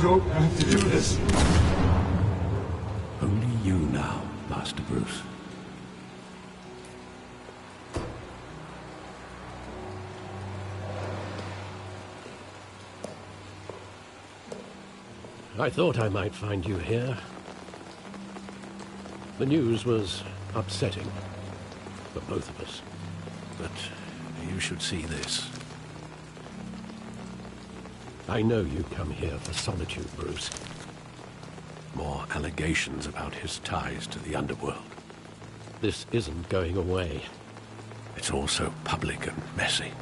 don't have to do this. Only you now, Master Bruce. I thought I might find you here. The news was upsetting for both of us. But you should see this. I know you come here for solitude, Bruce. More allegations about his ties to the underworld. This isn't going away. It's all so public and messy.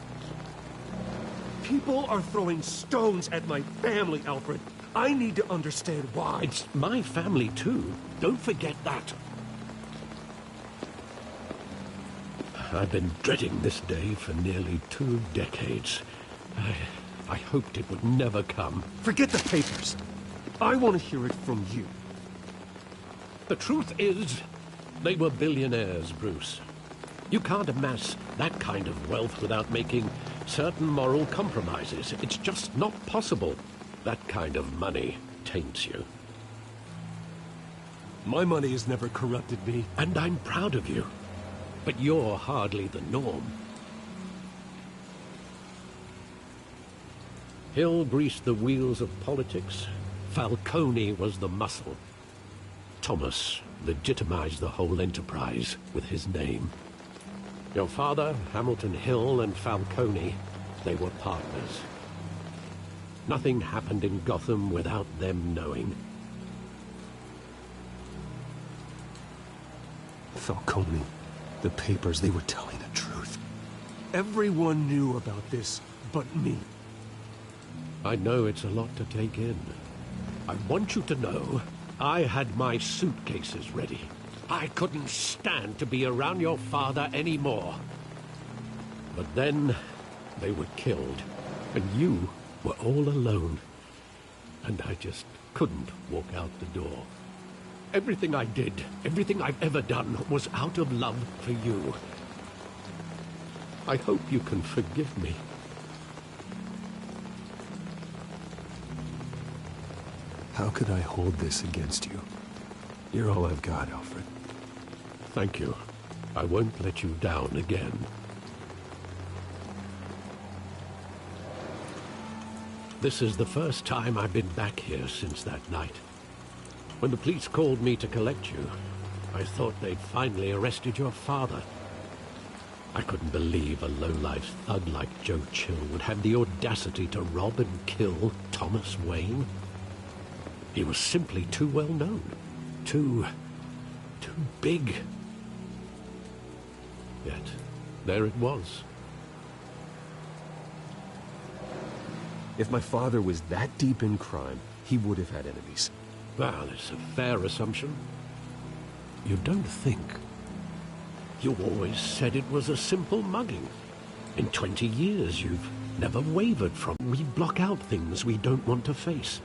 People are throwing stones at my family, Alfred. I need to understand why. It's my family too. Don't forget that. I've been dreading this day for nearly 2 decades. I hoped it would never come. Forget the papers. I want to hear it from you. The truth is, they were billionaires, Bruce. You can't amass that kind of wealth without making certain moral compromises. It's just not possible. That kind of money taints you. My money has never corrupted me. And I'm proud of you. But you're hardly the norm. Hill greased the wheels of politics. Falcone was the muscle. Thomas legitimized the whole enterprise with his name. Your father, Hamilton Hill, and Falcone, they were partners. Nothing happened in Gotham without them knowing. Falcone, the papers, they were telling the truth. Everyone knew about this but me. I know it's a lot to take in. I want you to know I had my suitcases ready. I couldn't stand to be around your father anymore. But then they were killed, and you were all alone. And I just couldn't walk out the door. Everything I did, everything I've ever done, was out of love for you. I hope you can forgive me. How could I hold this against you? You're all I've got, Alfred. Thank you. I won't let you down again. This is the first time I've been back here since that night. When the police called me to collect you, I thought they'd finally arrested your father. I couldn't believe a low-life thug like Joe Chill would have the audacity to rob and kill Thomas Wayne. He was simply too well known. Too big. Yet, there it was. If my father was that deep in crime, he would have had enemies. Well, it's a fair assumption. You don't think. You always said it was a simple mugging. In 20 years, you've never wavered from. We block out things we don't want to face.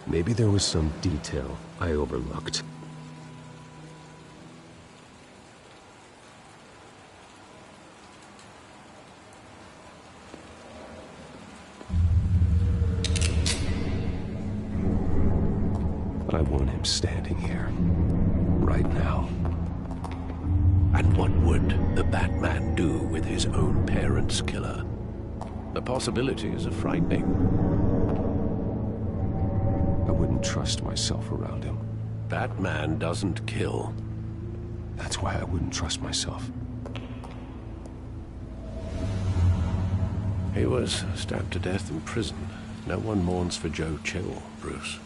Maybe there was some detail I overlooked. I want him standing here, right now. And what would the Batman do with his own parents' killer? The possibilities are frightening. I wouldn't trust myself around him. Batman doesn't kill. That's why I wouldn't trust myself. He was stabbed to death in prison. No one mourns for Joe Chill, Bruce.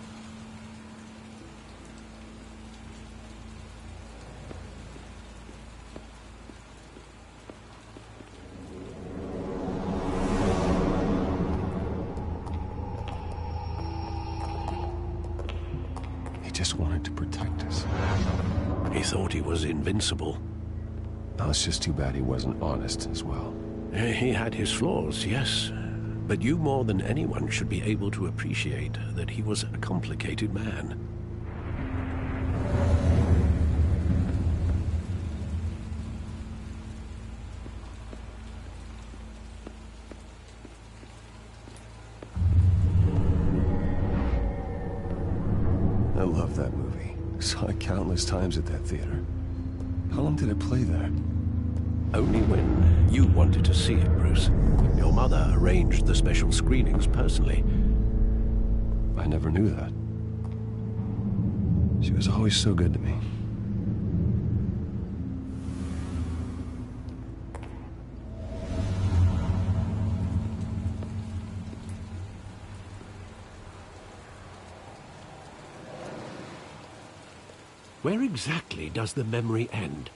Just wanted to protect us. He thought he was invincible. Oh, it's just too bad he wasn't honest as well. He had his flaws, yes. But you more than anyone should be able to appreciate that he was a complicated man. love that movie. Saw it countless times at that theater. How long did it play there? Only when you wanted to see it, Bruce. Your mother arranged the special screenings personally. I never knew that. She was always so good to me. Where exactly does the memory end?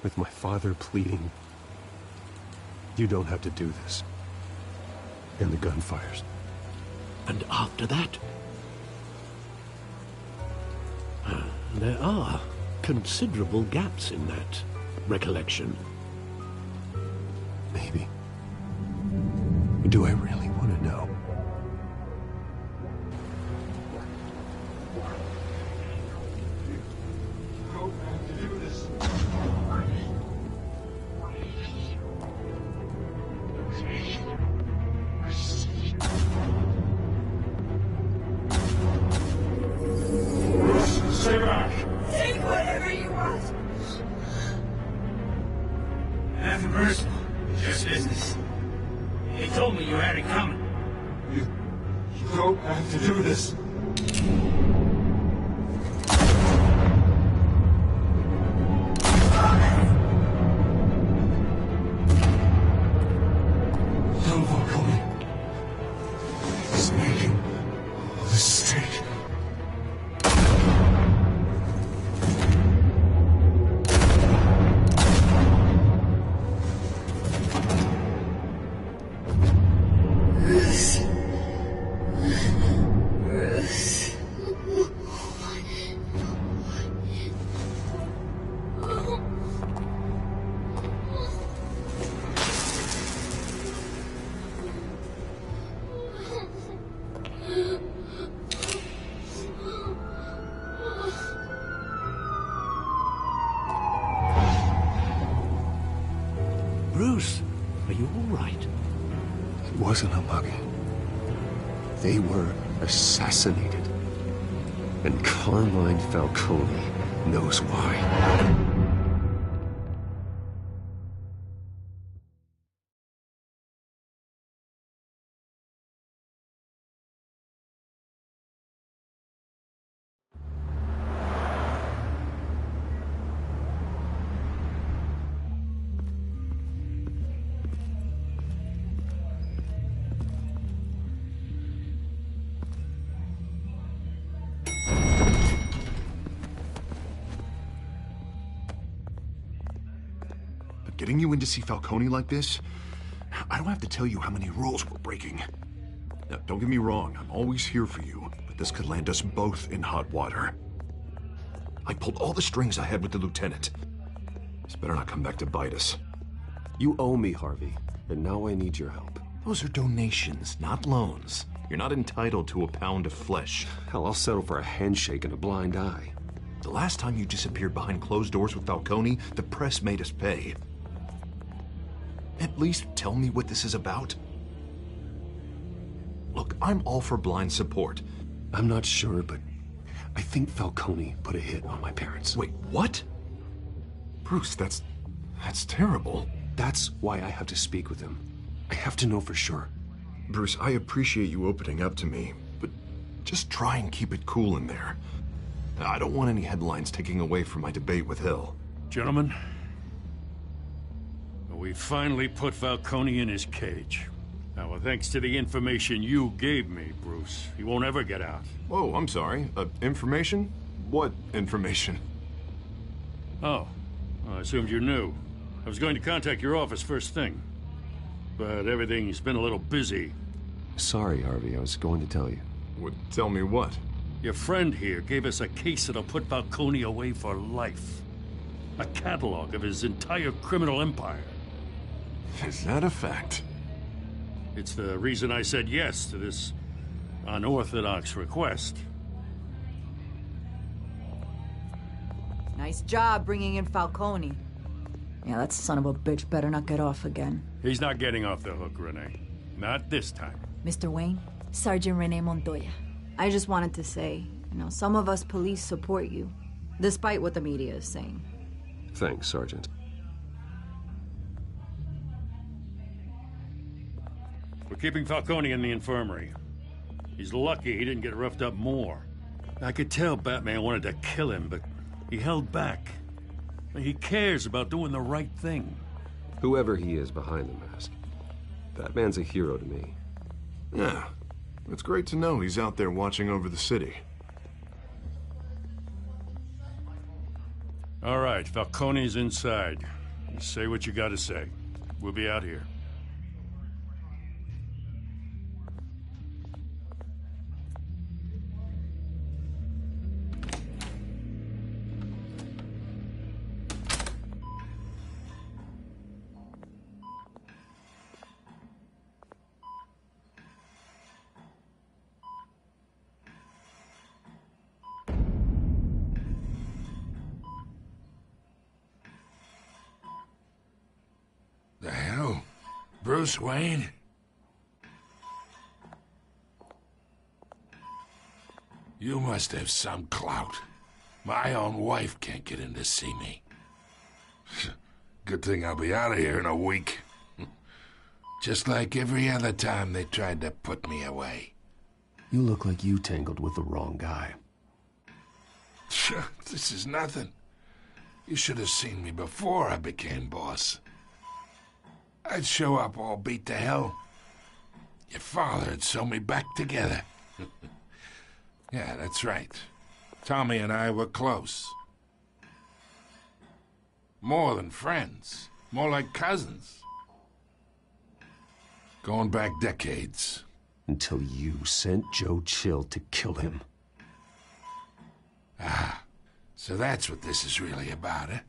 With my father pleading, "You don't have to do this." And the gunfires. And after that? There are considerable gaps in that recollection. Maybe. Do I really want to know? Stay back! Take whatever you want. Nothing personal. Just business. He told me you had it coming. You don't have to do this. I'm Falcone. He's making a mistake. Bruce, are you all right? It wasn't a mug. They were assassinated. And Carmine Falcone knows why. Getting you in to see Falcone like this, I don't have to tell you how many rules we're breaking. Now, don't get me wrong, I'm always here for you, but this could land us both in hot water. I pulled all the strings I had with the lieutenant. This better not come back to bite us. You owe me, Harvey, and now I need your help. Those are donations, not loans. You're not entitled to a pound of flesh. Hell, I'll settle for a handshake and a blind eye. The last time you disappeared behind closed doors with Falcone, the press made us pay. At least tell me what this is about. Look, I'm all for blind support. I'm not sure, but I think Falcone put a hit on my parents. Wait, what? Bruce, that's terrible. That's why I have to speak with him. I have to know for sure. Bruce, I appreciate you opening up to me, but just try and keep it cool in there. I don't want any headlines taking away from my debate with Hill. Gentlemen, we finally put Falcone in his cage. Now, thanks to the information you gave me, Bruce, he won't ever get out. Whoa, I'm sorry. Information? What information? Oh, well, I assumed you knew. I was going to contact your office first thing, but everything's been a little busy. Sorry, Harvey, I was going to tell you. Tell me what? Your friend here gave us a case that'll put Falcone away for life. A catalog of his entire criminal empire. Is that a fact? It's the reason I said yes to this unorthodox request. Nice job bringing in Falcone. Yeah, that son of a bitch better not get off again. He's not getting off the hook, Renee. Not this time. Mr. Wayne, Sergeant Renee Montoya. I just wanted to say, You know, some of us police support you, despite what the media is saying. Thanks, Sergeant. We're keeping Falcone in the infirmary. He's lucky he didn't get roughed up more. I could tell Batman wanted to kill him, but he held back. He cares about doing the right thing. Whoever he is behind the mask, Batman's a hero to me. Yeah, it's great to know he's out there watching over the city. All right, Falcone's inside. You say what you gotta say. We'll be out here. The hell? Bruce Wayne? You must have some clout. My own wife can't get in to see me. Good thing I'll be out of here in a week. Just like every other time they tried to put me away. You look like you tangled with the wrong guy. This is nothing. You should have seen me before I became boss. I'd show up all beat to hell. Your father'd sew me back together. Yeah, that's right. Tommy and I were close. More than friends. More like cousins. Going back decades. Until you sent Joe Chill to kill him. Ah, so that's what this is really about, eh?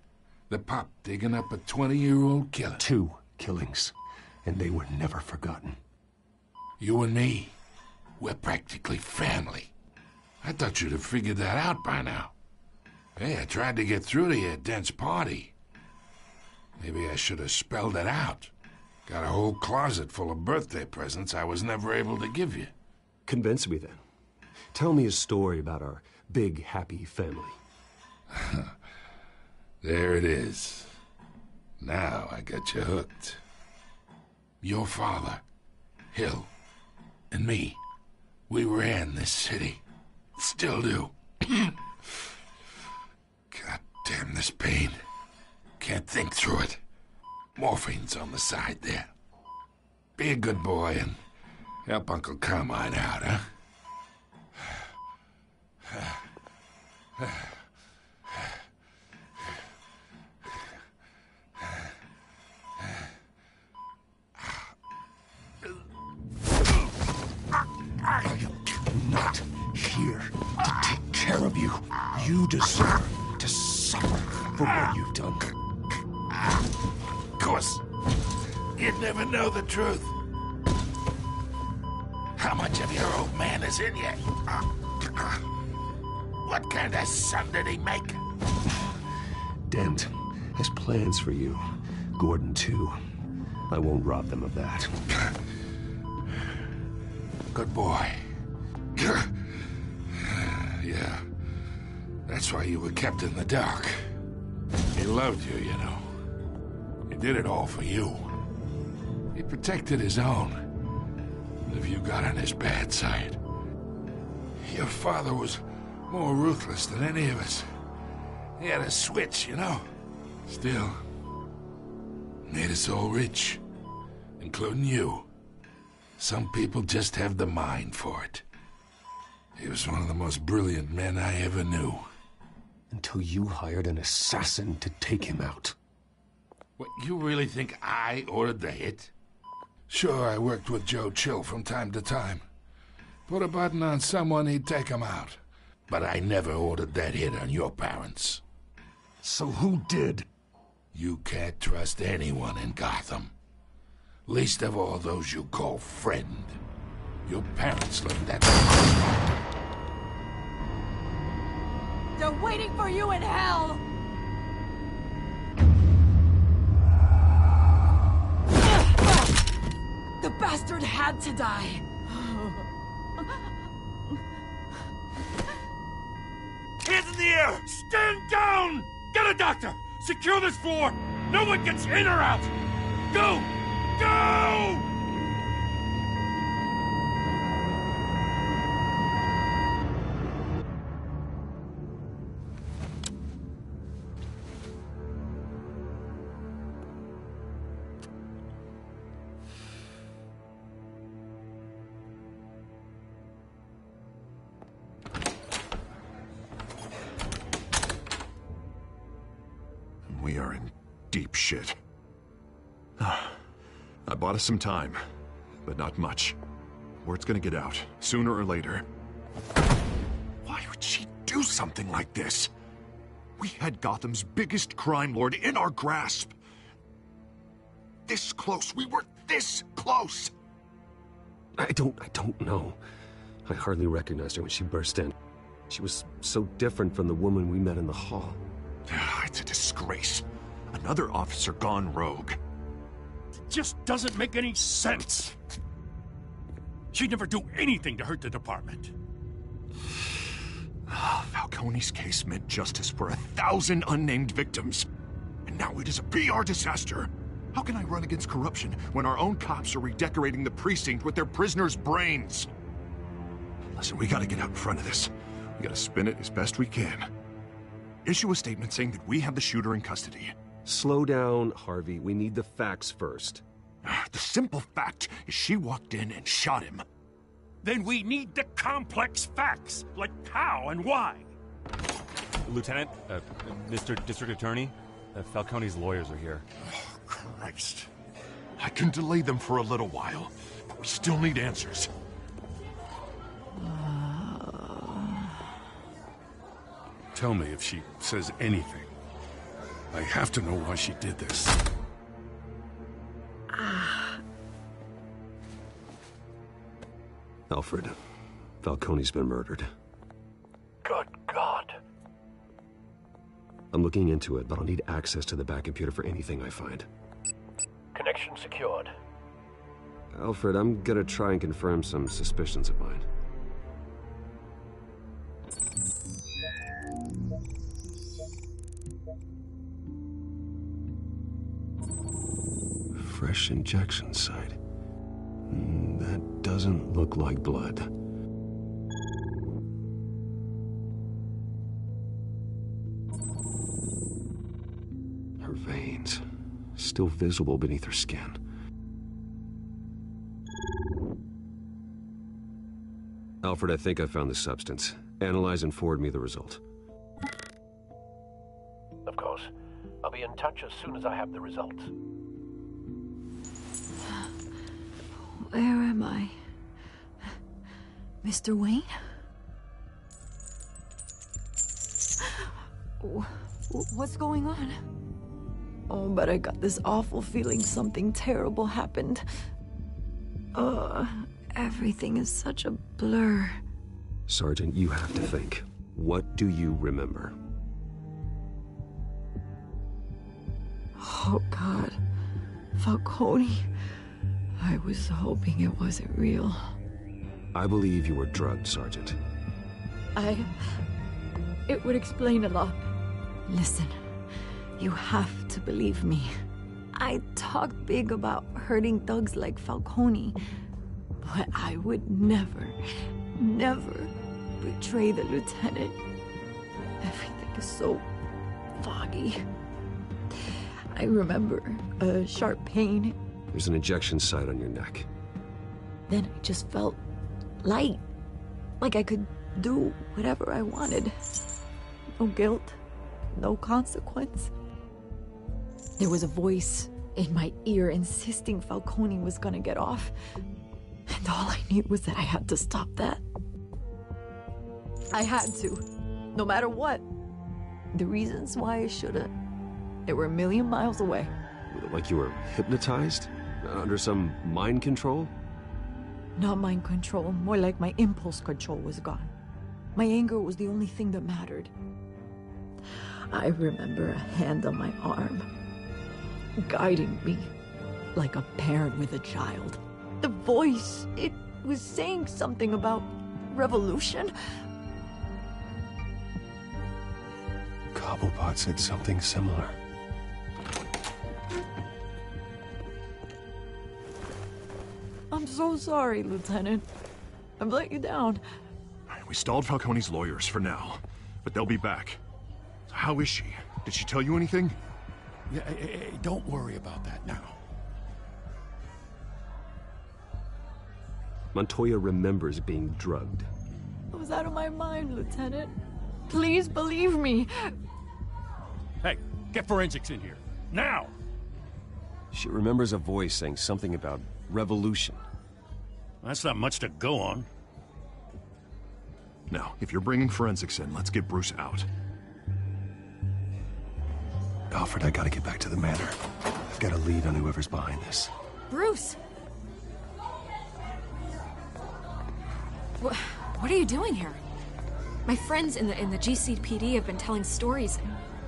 The pup digging up a 20-year-old killer. 2 killings, and they were never forgotten. You and me, we're practically family. I thought you'd have figured that out by now. Hey, I tried to get through to your dense party. Maybe I should have spelled it out. Got a whole closet full of birthday presents I was never able to give you. Convince me then. Tell me a story about our big, happy family. There it is. Now I got you hooked. Your father, Hill, and me, we ran this city. Still do. God damn this pain. Can't think through it. Morphine's on the side there. Be a good boy and help Uncle Carmine out, huh? Not here to take care of you. You deserve to suffer for what you've done. Of course. You'd never know the truth. How much of your old man is in you? What kind of son did he make? Dent has plans for you. Gordon, too. I won't rob them of that. Good boy. Yeah. That's why you were kept in the dark. He loved you, you know. He did it all for you. He protected his own. And if you got on his bad side, your father was more ruthless than any of us. He had a switch, you know. Still, made us all rich, including you. Some people just have the mind for it. He was one of the most brilliant men I ever knew. Until you hired an assassin to take him out. What, you really think I ordered the hit? Sure, I worked with Joe Chill from time to time. Put a button on someone, he'd take him out. But I never ordered that hit on your parents. So who did? You can't trust anyone in Gotham. Least of all those you call friend. Your parents learned that. They're waiting for you in hell! The bastard had to die. the air! Stand down! Get a doctor! Secure this floor! No one gets in or out! Go! Go! We are in deep shit. I bought us some time, but not much. Word's gonna get out, sooner or later. Why would she do something like this? We had Gotham's biggest crime lord in our grasp. This close. We were this close. I don't know. I hardly recognized her when she burst in. She was so different from the woman we met in the hall. It's a disgrace. Another officer gone rogue. It just doesn't make any sense. She'd never do anything to hurt the department. Falcone's case meant justice for 1,000 unnamed victims. And now it is a PR disaster. How can I run against corruption when our own cops are redecorating the precinct with their prisoners' brains? Listen, we gotta get out in front of this. We gotta spin it as best we can. Issue a statement saying that we have the shooter in custody. Slow down, Harvey. We need the facts first. The simple fact is she walked in and shot him. Then we need the complex facts, like how and why. Lieutenant, Mr. District Attorney, Falcone's lawyers are here. Oh, Christ. I can delay them for a little while, but we still need answers. Tell me if she says anything. I have to know why she did this. Alfred, Falcone's been murdered. Good God. I'm looking into it, but I'll need access to the back computer for anything I find. Connection secured. Alfred, I'm gonna try and confirm some suspicions of mine. Fresh injection site. That doesn't look like blood. Her veins, still visible beneath her skin. Alfred, I think I found the substance. Analyze and forward me the result. Of course. I'll be in touch as soon as I have the results. Where am I? Mr. Wayne? What's going on? Oh, but I got this awful feeling something terrible happened. Everything is such a blur. Sergeant, you have to think. What do you remember? Oh, God. Falcone. I was hoping it wasn't real. I believe you were drugged, Sergeant. It would explain a lot. Listen, you have to believe me. I talk big about hurting thugs like Falcone, but I would never betray the lieutenant. Everything is so foggy. I remember a sharp pain. There's an injection site on your neck. Then I just felt light. Like I could do whatever I wanted. No guilt, no consequence. There was a voice in my ear insisting Falcone was gonna get off. And all I knew was that I had to stop that. I had to, no matter what. The reasons why I should've, they were a million miles away. Like you were hypnotized? Under some mind control? Not mind control, more like my impulse control was gone. My anger was the only thing that mattered. I remember a hand on my arm, guiding me like a parent with a child. The voice, it was saying something about revolution. Cobblepot said something similar. I'm so sorry, Lieutenant. I've let you down. We stalled Falcone's lawyers for now, but they'll be back. How is she? Did she tell you anything? Yeah, hey, don't worry about that now. Montoya remembers being drugged. I was out of my mind, Lieutenant. Please believe me. Hey, get forensics in here. Now! She remembers a voice saying something about revolution. That's not much to go on. Now, if you're bringing forensics in, let's get Bruce out. Alfred, I gotta get back to the manor. I've got a lead on whoever's behind this. Bruce! What are you doing here? My friends in the GCPD have been telling stories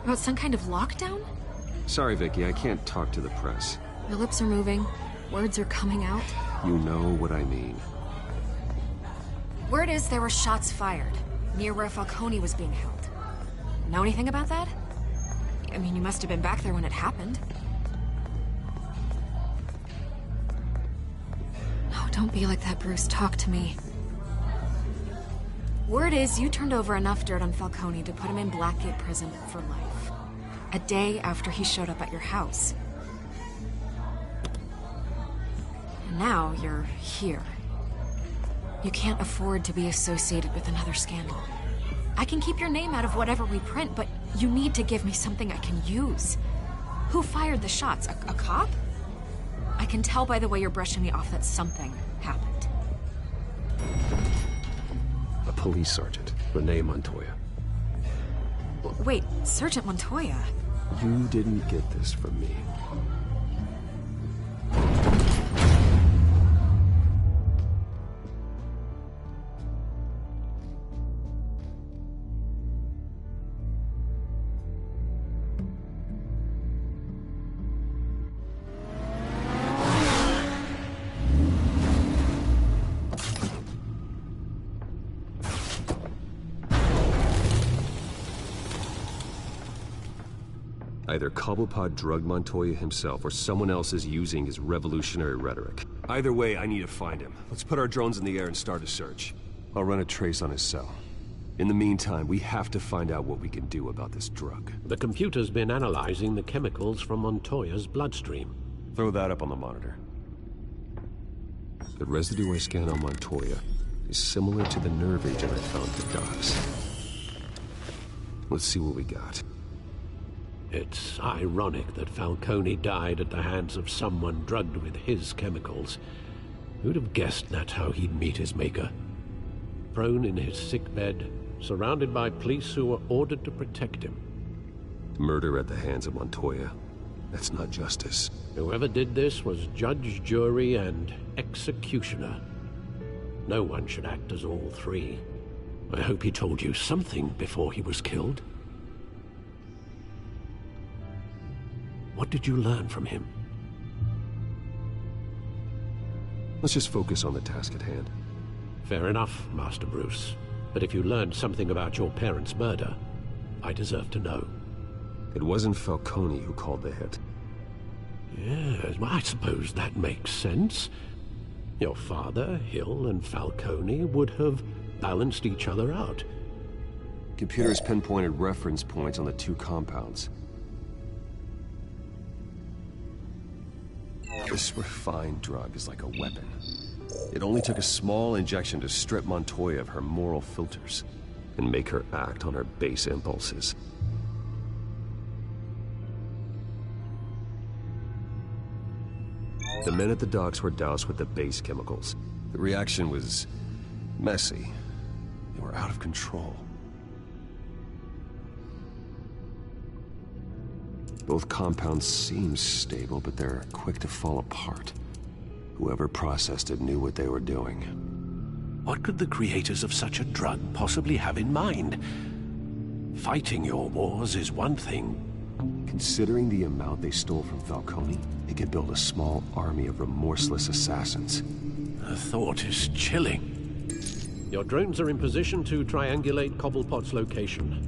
about some kind of lockdown? Sorry, Vicky, I can't talk to the press. Your lips are moving. Words are coming out. You know what I mean. Word is there were shots fired near where Falcone was being held. Know anything about that? I mean, you must have been back there when it happened. Oh, don't be like that, Bruce. Talk to me. Word is you turned over enough dirt on Falcone to put him in Blackgate Prison for life. A day after he showed up at your house. And now you're here. You can't afford to be associated with another scandal. I can keep your name out of whatever we print, but you need to give me something I can use. Who fired the shots? A cop? I can tell by the way you're brushing me off that something happened. A police sergeant, Renee Montoya. Wait, Sergeant Montoya? You didn't get this from me. Either Cobblepot drugged Montoya himself, or someone else is using his revolutionary rhetoric. Either way, I need to find him. Let's put our drones in the air and start a search. I'll run a trace on his cell. In the meantime, we have to find out what we can do about this drug. The computer's been analyzing the chemicals from Montoya's bloodstream. Throw that up on the monitor. The residue I scanned on Montoya is similar to the nerve agent I found at the docks. Let's see what we got. It's ironic that Falcone died at the hands of someone drugged with his chemicals. Who'd have guessed that's how he'd meet his maker? Prone in his sickbed, surrounded by police who were ordered to protect him. Murder at the hands of Montoya. That's not justice. Whoever did this was judge, jury, and executioner. No one should act as all three. I hope he told you something before he was killed. What did you learn from him? Let's just focus on the task at hand. Fair enough, Master Bruce. But if you learned something about your parents' murder, I deserve to know. It wasn't Falcone who called the hit. Yes, well, I suppose that makes sense. Your father, Hill, and Falcone would have balanced each other out. Computers pinpointed reference points on the two compounds. This refined drug is like a weapon. It only took a small injection to strip Montoya of her moral filters and make her act on her base impulses. The men at the docks were doused with the base chemicals. The reaction was messy. They were out of control. Both compounds seem stable, but they're quick to fall apart. Whoever processed it knew what they were doing. What could the creators of such a drug possibly have in mind? Fighting your wars is one thing. Considering the amount they stole from Falcone, they could build a small army of remorseless assassins. The thought is chilling. Your drones are in position to triangulate Cobblepot's location.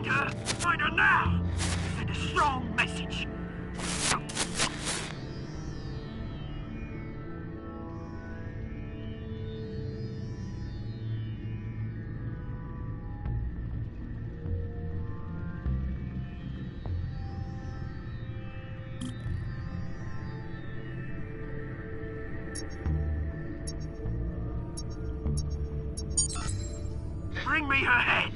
Find her! Find her now! Send a strong message. Bring me her head!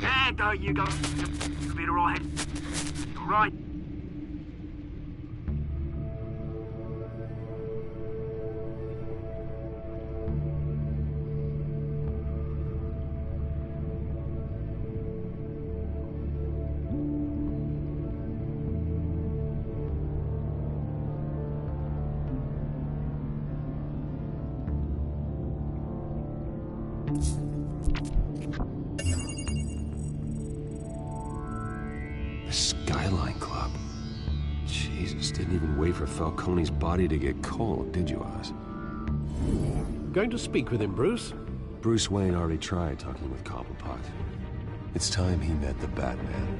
Yeah, there you go. You'll be alright. Alright. Skyline Club. Jesus, didn't even wait for Falcone's body to get cold, did you, Oz? Going to speak with him, Bruce? Bruce Wayne already tried talking with Cobblepot. It's time he met the Batman.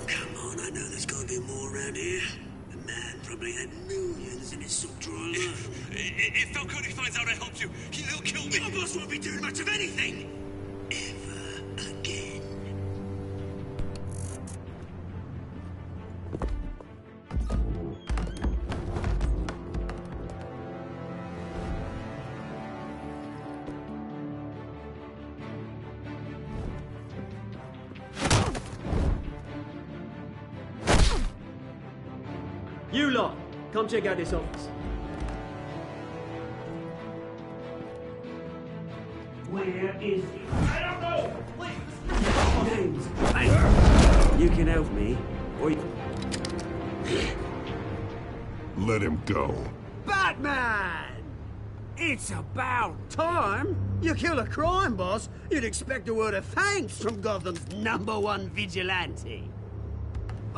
Come on, I know there's gotta be more around here. The man probably had millions in his sub-drawer alone. If Falcone finds out I helped you, he'll kill me. Your boss won't be doing much of anything! Ever again. You lot, come check out this office. Where is he? I don't know! Please! James, hey, you can help me, or you... Let him go. Batman! It's about time. You kill a crime boss, you'd expect a word of thanks from Gotham's #1 vigilante.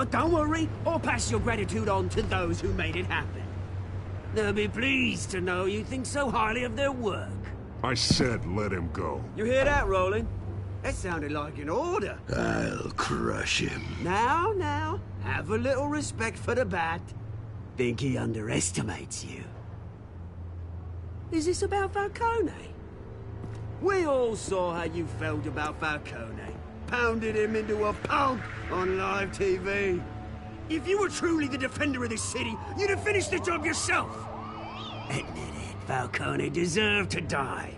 Don't worry, I'll pass your gratitude on to those who made it happen. They'll be pleased to know you think so highly of their work. I said let him go. You hear that, Roland? That sounded like an order. I'll crush him. Now, have a little respect for the Bat. Think he underestimates you. Is this about Falcone? We all saw how you felt about Falcone. Pounded him into a pulp on live TV. If you were truly the defender of this city, you'd have finished the job yourself. Admit it, Falcone deserved to die.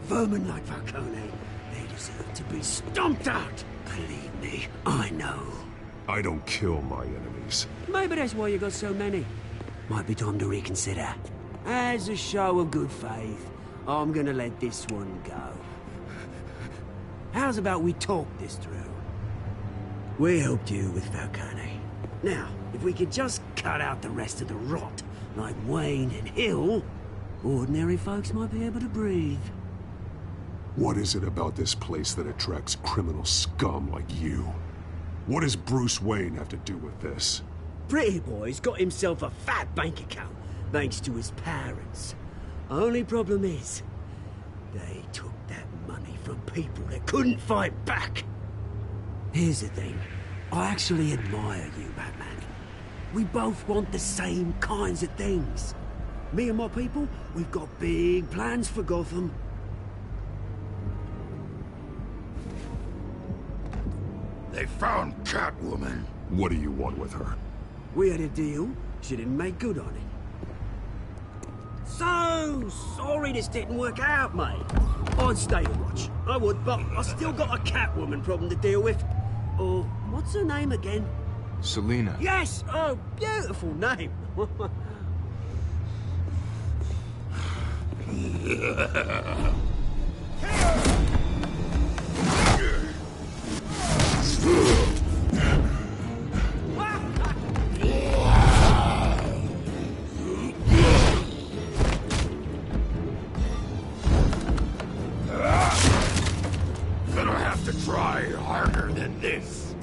Vermin like Falcone, they deserve to be stomped out. Believe me, I know. I don't kill my enemies. Maybe that's why you got so many. Might be time to reconsider. As a show of good faith, I'm gonna let this one go. How's about we talk this through? We helped you with Falcone. Now, if we could just cut out the rest of the rot, like Wayne and Hill, ordinary folks might be able to breathe. What is it about this place that attracts criminal scum like you? What does Bruce Wayne have to do with this? Pretty Boy's got himself a fat bank account, thanks to his parents. Only problem is, they took that money from people that couldn't fight back. Here's the thing. I actually admire you, Batman. We both want the same kinds of things. Me and my people, we've got big plans for Gotham. They found Catwoman. What do you want with her? We had a deal. She didn't make good on it. So sorry this didn't work out, mate. I'd stay to watch. I would, but I still got a Catwoman problem to deal with. Or, what's her name again? Selina. Yes! Oh, beautiful name. Gonna have to try harder than this.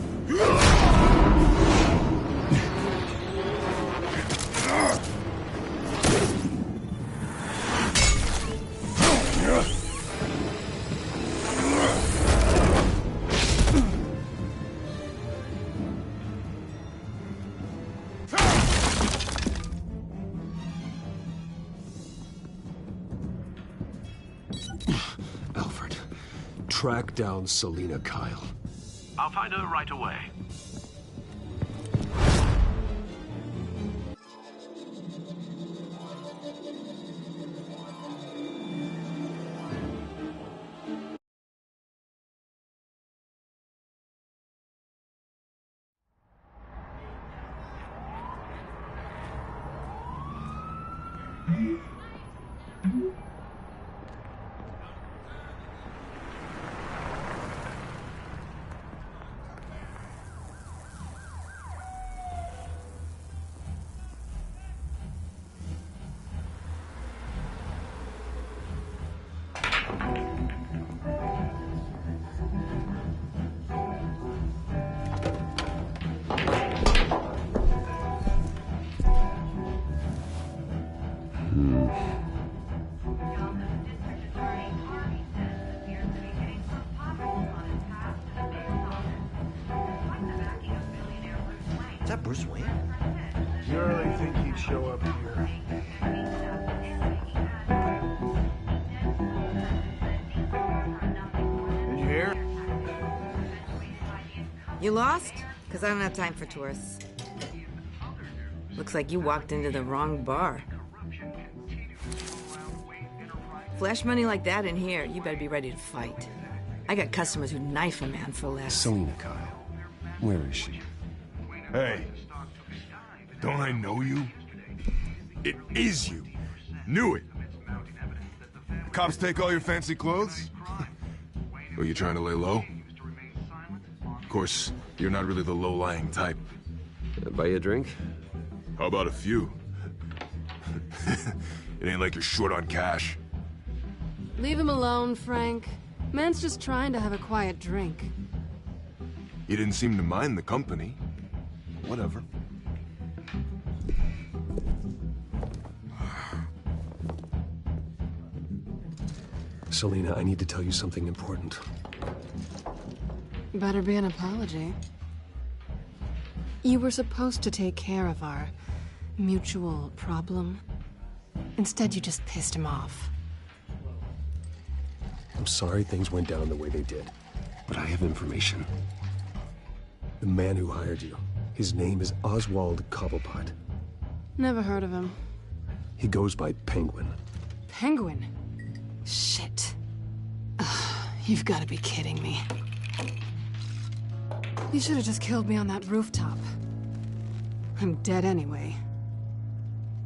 Alfred, track down Selina Kyle. I'll find her right away. Is that Bruce Wayne? You really think he'd show up here? Did you hear? You lost? Because I don't have time for tourists. Looks like you walked into the wrong bar. Flash money like that in here, you better be ready to fight. I got customers who'd knife a man for less. Selina Kyle. Where is she? Hey, don't I know you? It is you. Knew it. The cops take all your fancy clothes? Are you trying to lay low? Of course, you're not really the low-lying type. Buy you a drink? How about a few? It ain't like you're short on cash. Leave him alone, Frank. Man's just trying to have a quiet drink. You didn't seem to mind the company. Whatever. Selina, I need to tell you something important. Better be an apology. You were supposed to take care of our mutual problem. Instead, you just pissed him off. I'm sorry things went down the way they did, but I have information. The man who hired you, his name is Oswald Cobblepot. Never heard of him. He goes by Penguin. Penguin? Shit. Ugh, you've got to be kidding me. You should have just killed me on that rooftop. I'm dead anyway.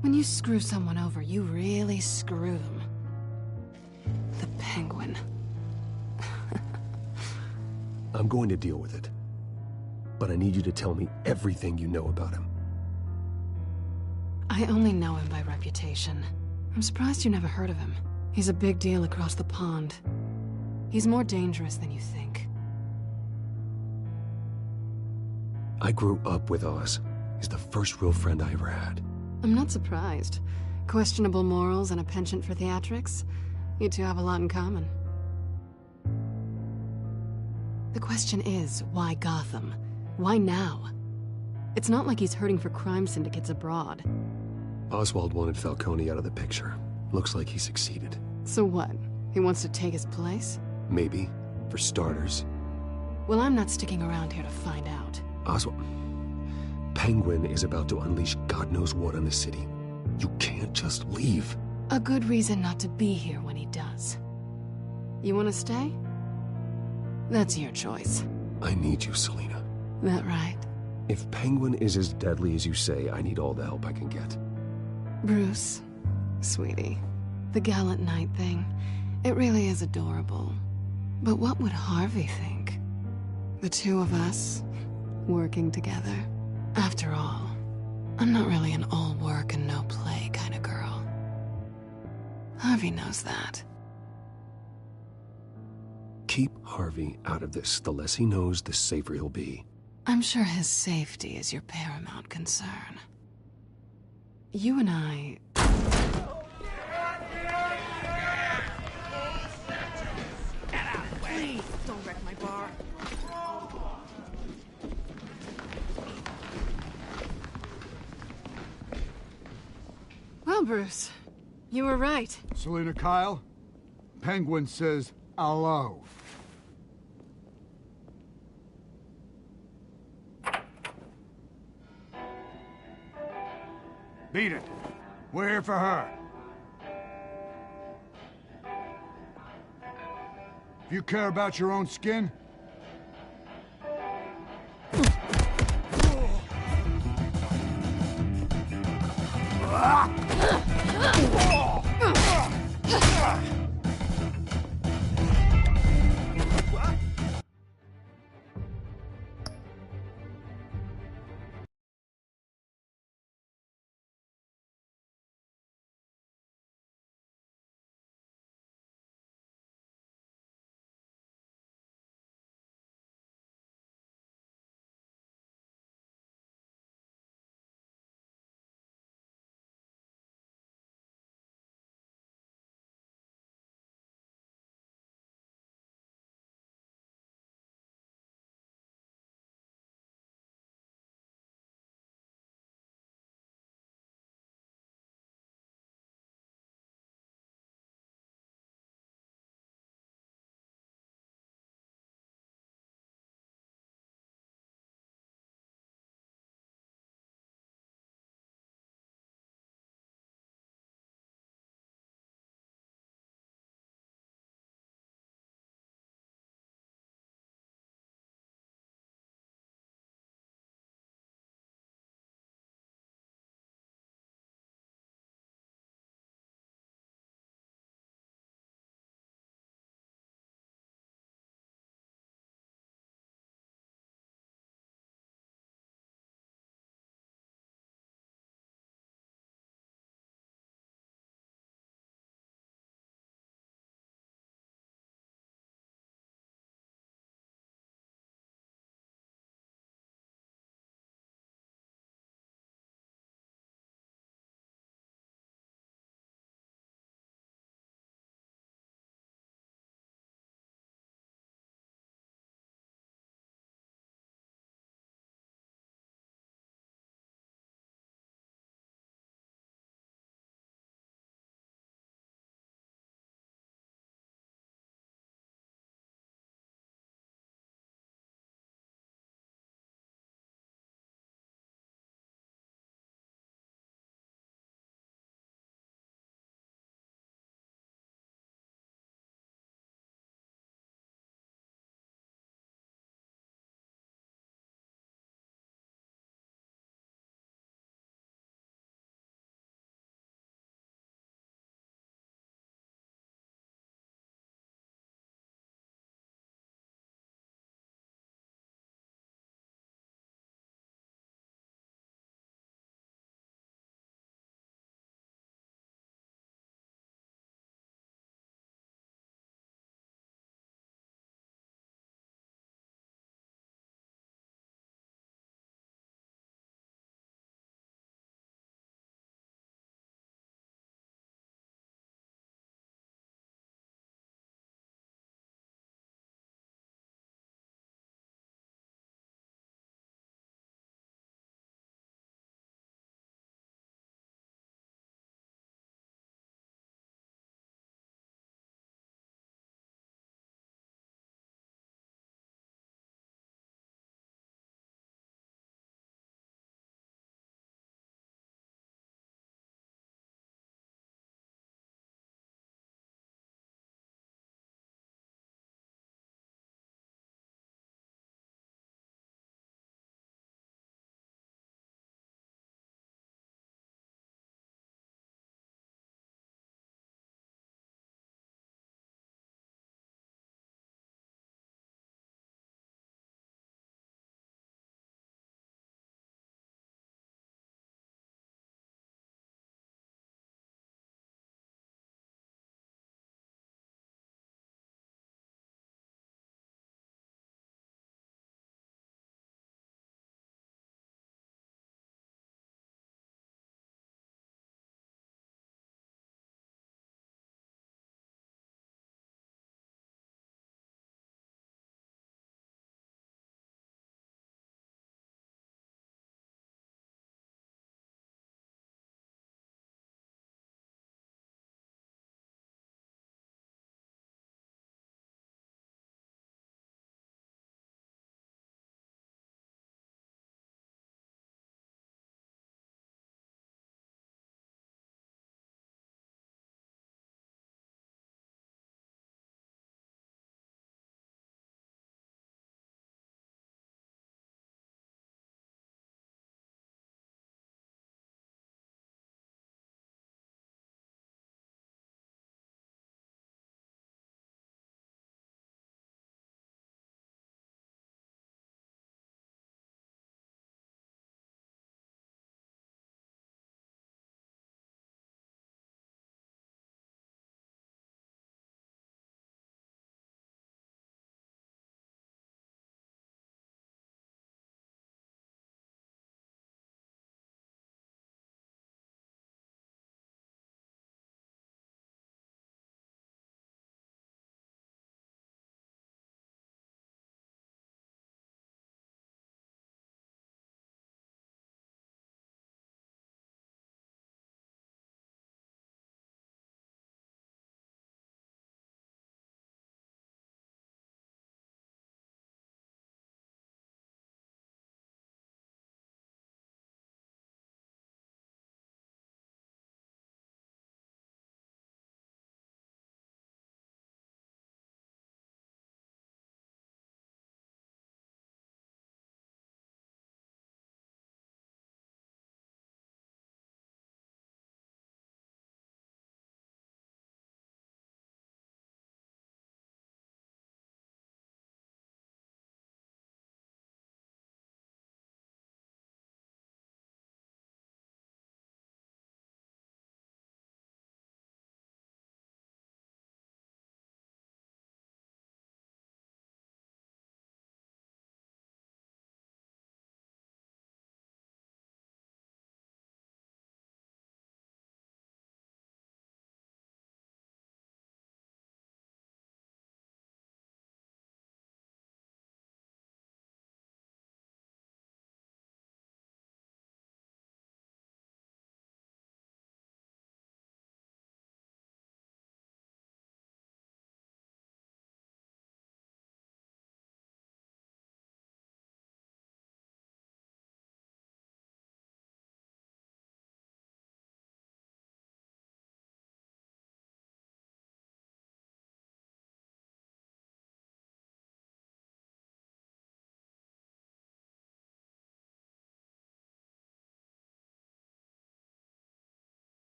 When you screw someone over, you really screw them. The Penguin. I'm going to deal with it. But I need you to tell me everything you know about him. I only know him by reputation. I'm surprised you never heard of him. He's a big deal across the pond. He's more dangerous than you think. I grew up with Oz. He's the first real friend I ever had. I'm not surprised. Questionable morals and a penchant for theatrics. You two have a lot in common. The question is, why Gotham? Why now? It's not like he's hurting for crime syndicates abroad. Oswald wanted Falcone out of the picture. Looks like he succeeded. So what? He wants to take his place? Maybe, for starters. Well, I'm not sticking around here to find out. Oswald... Penguin is about to unleash God knows what on the city. You can't just leave. A good reason not to be here when he does. You want to stay? That's your choice. I need you, Selina. That right? If Penguin is as deadly as you say, I need all the help I can get. Bruce, sweetie, the gallant knight thing, it really is adorable. But what would Harvey think? The two of us, working together. After all, I'm not really an all work and no play kind of girl. Harvey knows that. Keep Harvey out of this. The less he knows, the safer he'll be. I'm sure his safety is your paramount concern. You and I... Please, don't wreck my bar. Well, Bruce, you were right. Selina Kyle, Penguin says hello. Beat it. We're here for her. If you care about your own skin,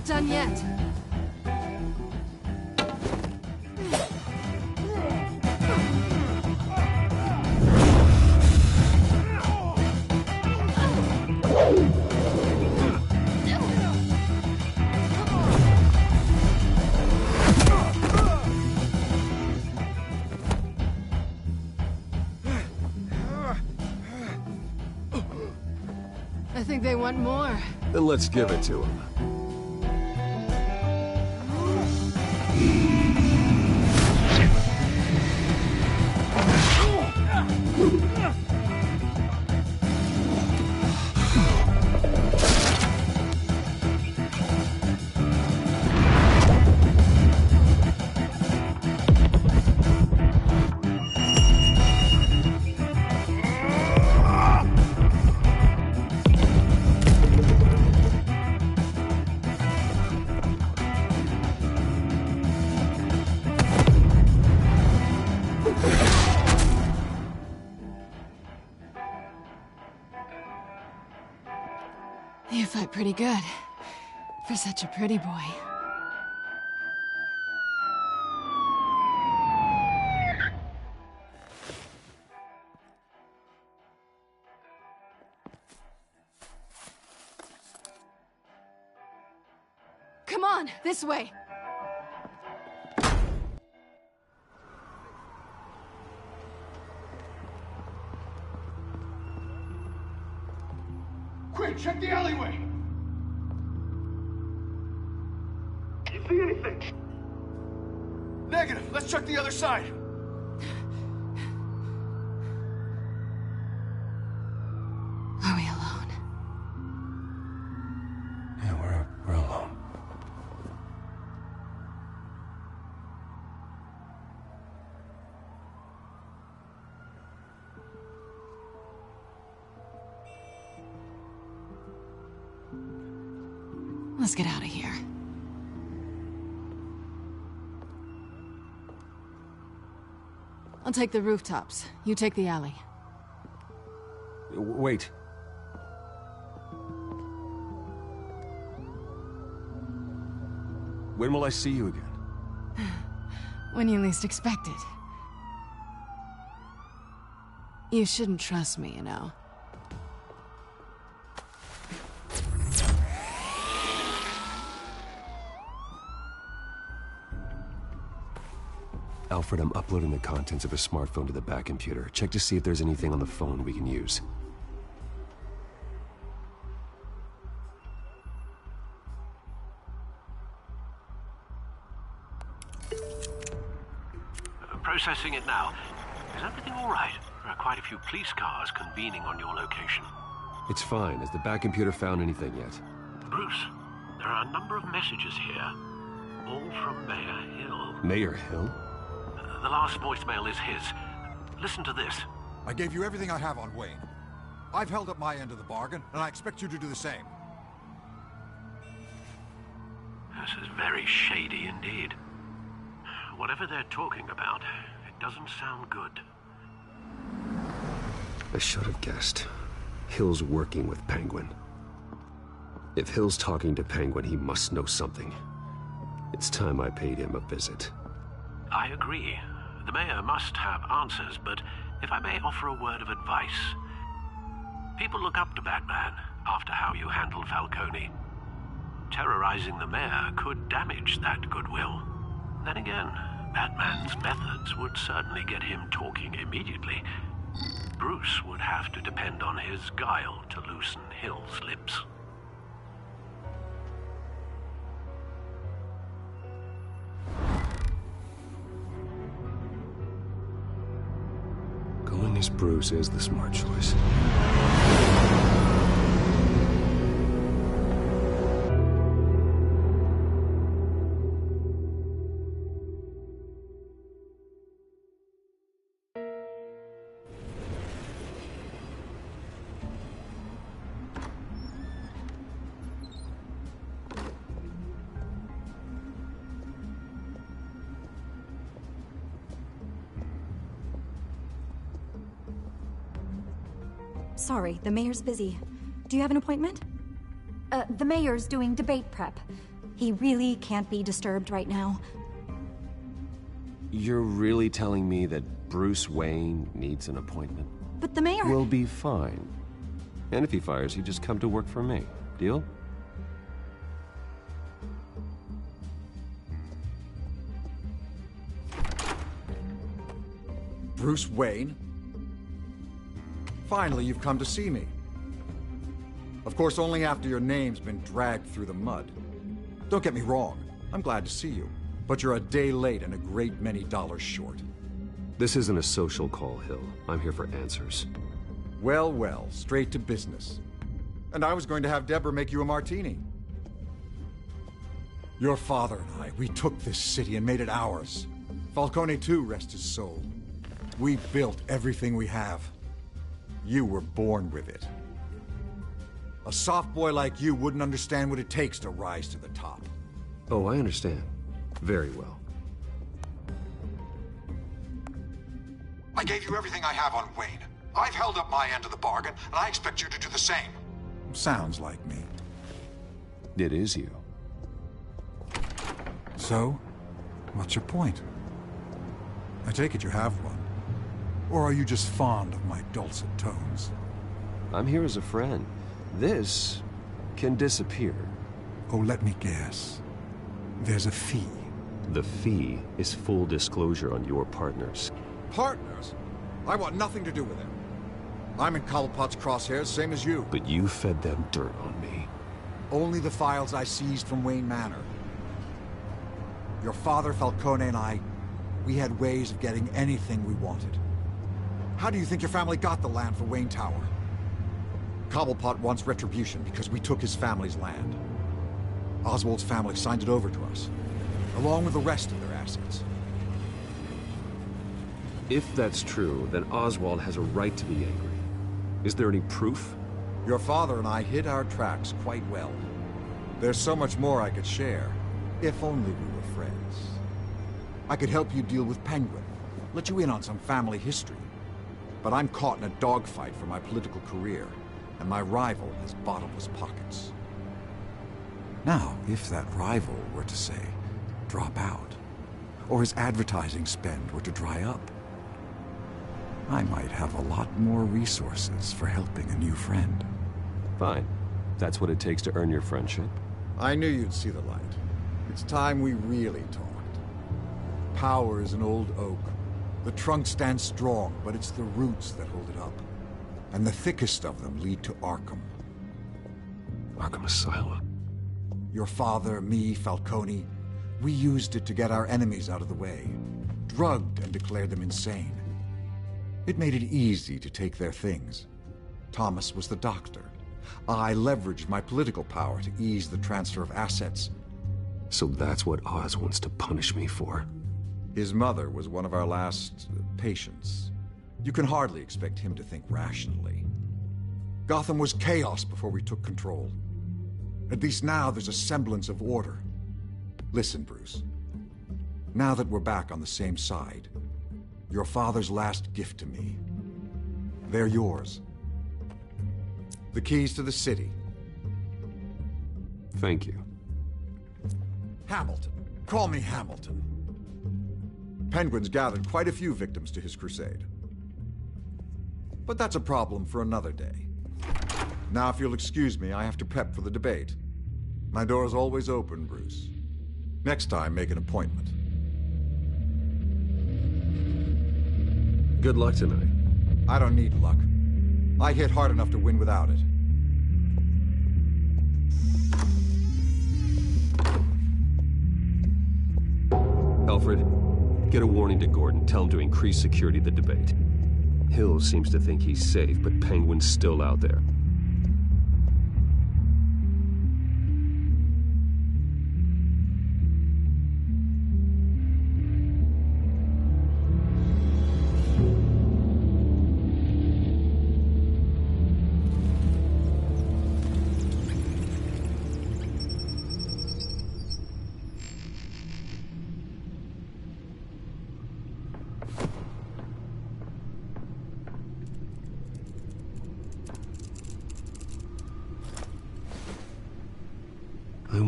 not done yet. I think they want more. Then let's give it to them. You fight pretty good. For such a pretty boy. Come on, this way. Quick, check the alleyway! You see anything? Negative. Let's check the other side. Are we alone? Yeah, we're alone. Let's get out of here. I'll take the rooftops. You take the alley. Wait. When will I see you again? When you least expect it. You shouldn't trust me, you know. Alfred, I'm uploading the contents of a smartphone to the back computer. Check to see if there's anything on the phone we can use. Processing it now. Is everything all right? There are quite a few police cars convening on your location. It's fine. Has the back computer found anything yet? Bruce, there are a number of messages here. All from Mayor Hill. Mayor Hill? The last voicemail is his. Listen to this. I gave you everything I have on Wayne. I've held up my end of the bargain, and I expect you to do the same. This is very shady indeed. Whatever they're talking about, it doesn't sound good. I should have guessed. Hill's working with Penguin. If Hill's talking to Penguin, he must know something. It's time I paid him a visit. I agree. The mayor must have answers, but if I may offer a word of advice. People look up to Batman after how you handled Falcone. Terrorizing the mayor could damage that goodwill. Then again, Batman's methods would certainly get him talking immediately. Bruce would have to depend on his guile to loosen Hill's lips. Going as Bruce is the smart choice. Sorry, the mayor's busy. Do you have an appointment? The mayor's doing debate prep. He really can't be disturbed right now. You're really telling me that Bruce Wayne needs an appointment? But the mayor... We'll be fine. And if he fires you, just come to work for me. Deal? Bruce Wayne? Finally, you've come to see me. Of course, only after your name's been dragged through the mud. Don't get me wrong, I'm glad to see you. But you're a day late and a great many dollars short. This isn't a social call, Hill. I'm here for answers. Well, well, straight to business. And I was going to have Deborah make you a martini. Your father and I, we took this city and made it ours. Falcone too, rest his soul. We built everything we have. You were born with it. A soft boy like you wouldn't understand what it takes to rise to the top. Oh, I understand. Very well. I gave you everything I have on Wayne. I've held up my end of the bargain, and I expect you to do the same. Sounds like me. It is you. So, what's your point? I take it you have one. Or are you just fond of my dulcet tones? I'm here as a friend. This can disappear. Oh, let me guess. There's a fee. The fee is full disclosure on your partners. Partners? I want nothing to do with them. I'm in Cobblepot's crosshairs, same as you. But you fed them dirt on me. Only the files I seized from Wayne Manor. Your father, Falcone, and I, we had ways of getting anything we wanted. How do you think your family got the land for Wayne Tower? Cobblepot wants retribution because we took his family's land. Oswald's family signed it over to us, along with the rest of their assets. If that's true, then Oswald has a right to be angry. Is there any proof? Your father and I hid our tracks quite well. There's so much more I could share, if only we were friends. I could help you deal with Penguin, let you in on some family history. But I'm caught in a dogfight for my political career, and my rival has bottomless pockets. Now, if that rival were to, say, drop out, or his advertising spend were to dry up, I might have a lot more resources for helping a new friend. Fine. That's what it takes to earn your friendship. I knew you'd see the light. It's time we really talked. Power is an old oak. The trunk stands strong, but it's the roots that hold it up. And the thickest of them lead to Arkham. Arkham Asylum. Your father, me, Falcone, we used it to get our enemies out of the way. Drugged and declared them insane. It made it easy to take their things. Thomas was the doctor. I leveraged my political power to ease the transfer of assets. So that's what Oz wants to punish me for. His mother was one of our last patients. You can hardly expect him to think rationally. Gotham was chaos before we took control. At least now there's a semblance of order. Listen, Bruce. Now that we're back on the same side, your father's last gift to me, they're yours. The keys to the city. Thank you. Hamilton. Call me Hamilton. Penguin's gathered quite a few victims to his crusade. But that's a problem for another day. Now, if you'll excuse me, I have to prep for the debate. My door is always open, Bruce. Next time, make an appointment. Good luck tonight. I don't need luck. I hit hard enough to win without it. Alfred, get a warning to Gordon. Tell him to increase security at the debate. Hill seems to think he's safe, but Penguin's still out there.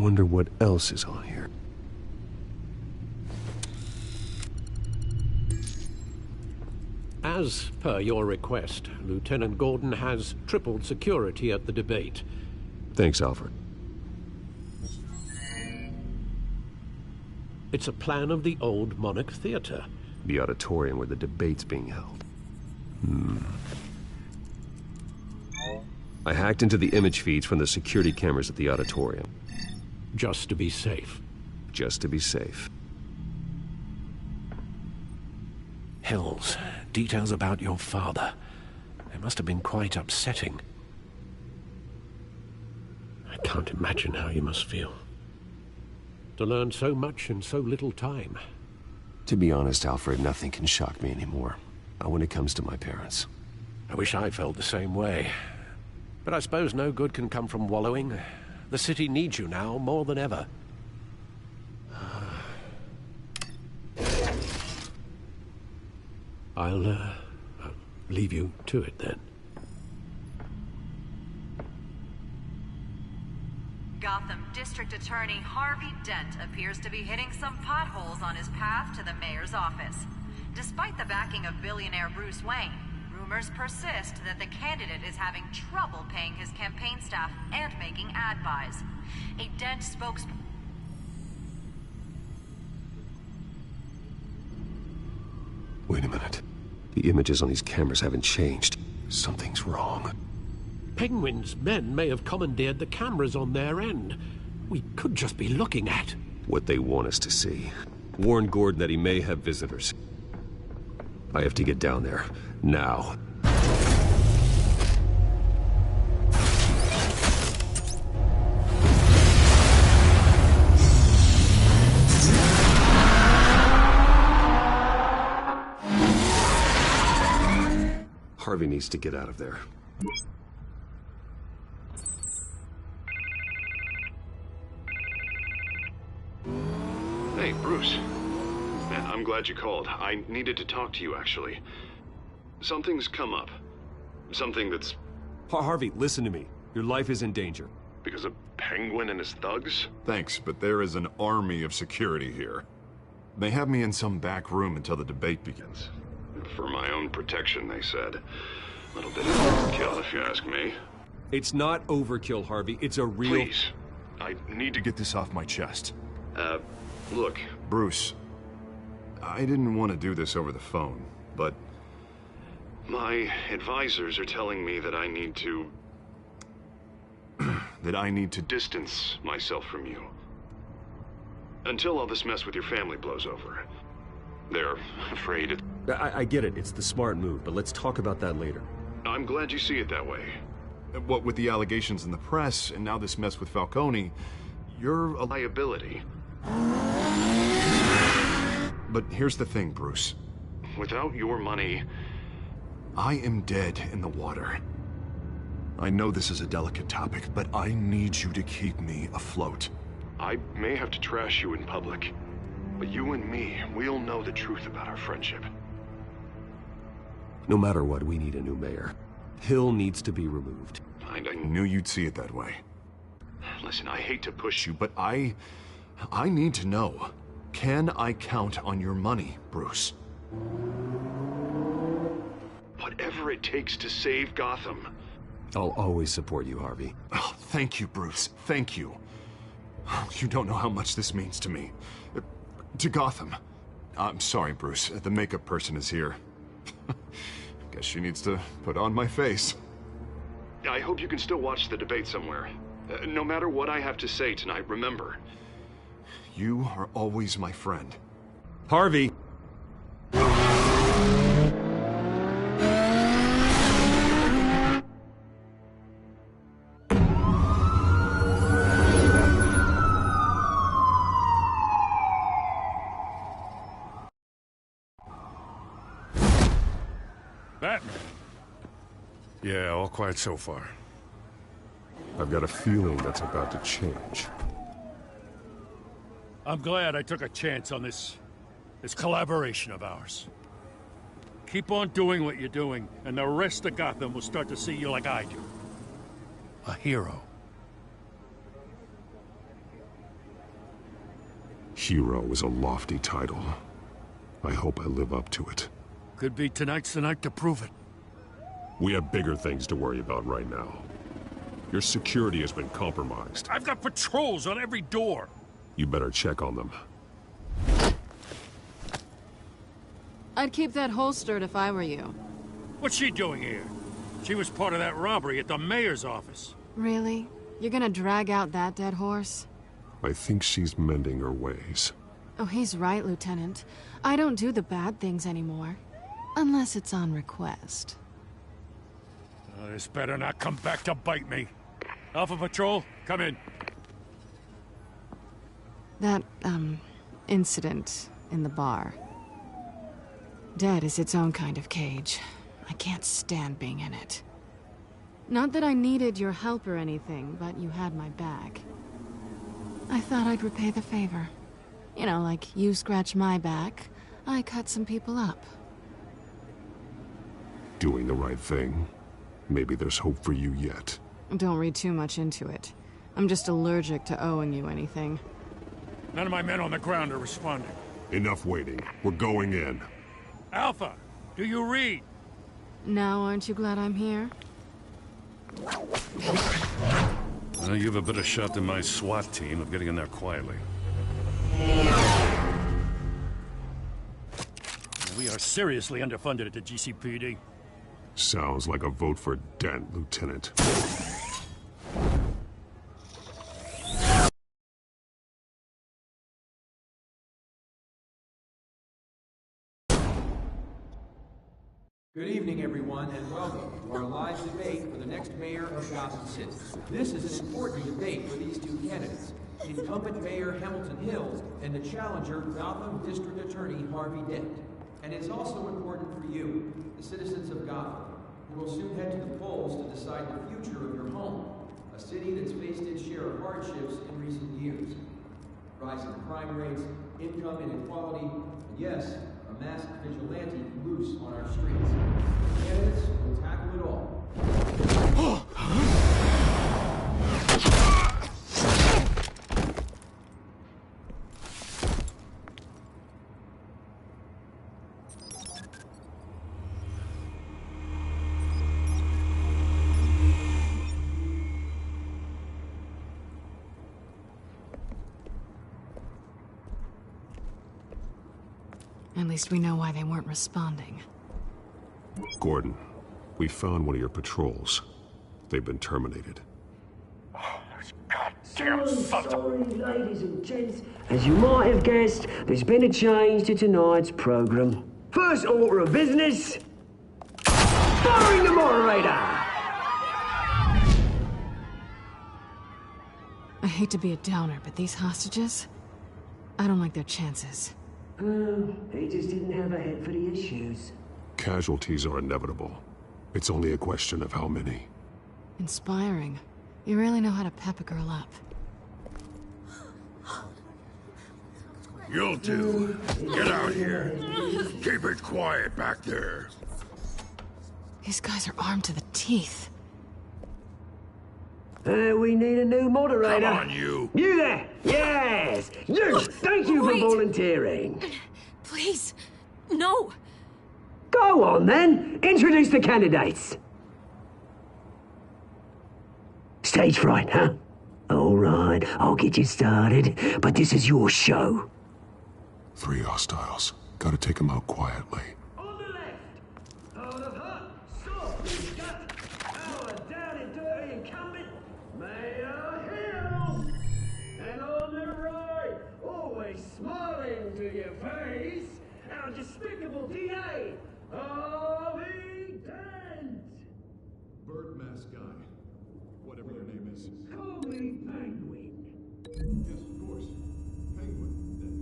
wonder what else is on here. As per your request, Lieutenant Gordon has tripled security at the debate. Thanks, Alfred. It's a plan of the old Monarch Theater. The auditorium where the debate's being held. I hacked into the image feeds from the security cameras at the auditorium. Just to be safe. Just to be safe. Hills, details about your father. They must have been quite upsetting. I can't imagine how you must feel. To learn so much in so little time. To be honest, Alfred, nothing can shock me anymore. Not when it comes to my parents. I wish I felt the same way. But I suppose no good can come from wallowing. The city needs you now more than ever. I'll leave you to it then. Gotham District Attorney Harvey Dent appears to be hitting some potholes on his path to the mayor's office. Despite the backing of billionaire Bruce Wayne, rumors persist that the candidate is having trouble paying his campaign staff and making ad buys. A Dent spokesperson... Wait a minute. The images on these cameras haven't changed. Something's wrong. Penguin's men may have commandeered the cameras on their end. We could just be looking at what they want us to see. Warn Gordon that he may have visitors. I have to get down there. Now. Harvey needs to get out of there. Hey, Bruce. Man, I'm glad you called. I needed to talk to you, actually. Something's come up. Something that's... Harvey, listen to me. Your life is in danger. Because of Penguin and his thugs? Thanks, but there is an army of security here. They have me in some back room until the debate begins. For my own protection, they said. A little bit of overkill, if you ask me. It's not overkill, Harvey. It's a real... Please. I need to get this off my chest. Look. Bruce, I didn't want to do this over the phone, but... My advisors are telling me that I need to... that I need to distance myself from you. Until all this mess with your family blows over. They're afraid it... I get it. It's the smart move, but let's talk about that later. I'm glad you see it that way. What with the allegations in the press, and now this mess with Falcone, you're a liability. But here's the thing, Bruce. Without your money... I am dead in the water. I know this is a delicate topic, but I need you to keep me afloat. I may have to trash you in public, but you and me, we'll know the truth about our friendship. No matter what, we need a new mayor. Hill needs to be removed. I knew you'd see it that way. Listen, I hate to push you, but I need to know. Can I count on your money, Bruce? Whatever it takes to save Gotham. I'll always support you, Harvey. Oh, thank you, Bruce. Thank you. You don't know how much this means to me. To Gotham. I'm sorry, Bruce. The makeup person is here. Guess she needs to put on my face. I hope you can still watch the debate somewhere. No matter what I have to say tonight, remember. You are always my friend. Harvey! Batman. Yeah, all quiet so far. I've got a feeling that's about to change. I'm glad I took a chance on this collaboration of ours. Keep on doing what you're doing, and the rest of Gotham will start to see you like I do. A hero. Hero is a lofty title. I hope I live up to it. Could be tonight's the night to prove it. We have bigger things to worry about right now. Your security has been compromised. I've got patrols on every door. You better check on them. I'd keep that holstered if I were you. What's she doing here? She was part of that robbery at the mayor's office. Really? You're gonna drag out that dead horse? I think she's mending her ways. Oh, he's right, Lieutenant. I don't do the bad things anymore. Unless it's on request. Oh, this better not come back to bite me. Alpha Patrol, come in. That, incident in the bar. Dead is its own kind of cage. I can't stand being in it. Not that I needed your help or anything, but you had my back. I thought I'd repay the favor. You know, like you scratch my back, I cut some people up. Doing the right thing. Maybe there's hope for you yet. Don't read too much into it. I'm just allergic to owing you anything. None of my men on the ground are responding. Enough waiting. We're going in. Alpha, do you read? Now, aren't you glad I'm here? You have a better shot than my SWAT team of getting in there quietly. We are seriously underfunded at the GCPD. Sounds like a vote for Dent, Lieutenant. Good evening, everyone, and welcome to our live debate for the next mayor of Gotham City. This is an important debate for these two candidates, incumbent Mayor Hamilton Hill and the challenger Gotham District Attorney Harvey Dent. And it's also important for you, the citizens of Gotham, who will soon head to the polls to decide the future of your home, a city that's faced its share of hardships in recent years. Rising crime rates, income inequality, and yes, a masked vigilante loose on our streets. Candidates will tackle it all. At least we know why they weren't responding. Gordon, we found one of your patrols. They've been terminated. So sorry, ladies and gents. As you might have guessed, there's been a change to tonight's program. First order of business, firing the moderator! I hate to be a downer, but these hostages, I don't like their chances. He just didn't have a head for the issues. Casualties are inevitable. It's only a question of how many. Inspiring. You really know how to pep a girl up. You'll do. Get out here. Keep it quiet back there. These guys are armed to the teeth. We need a new moderator. Come on, you. You there! Yes! You! Thank you for volunteering. Please, no. Go on, then. Introduce the candidates. Stage fright, huh? All right, I'll get you started, but this is your show. 3 hostiles. Gotta take them out quietly. On the left, out of her, soft and gut, our down and dirty incumbent, Mayor Hill. And on the right, always smiling to your face, our despicable DA, Harvey Dent. Bird mask guy. Whatever your name is. Call me Penguin. Yes, of course. Penguin, then.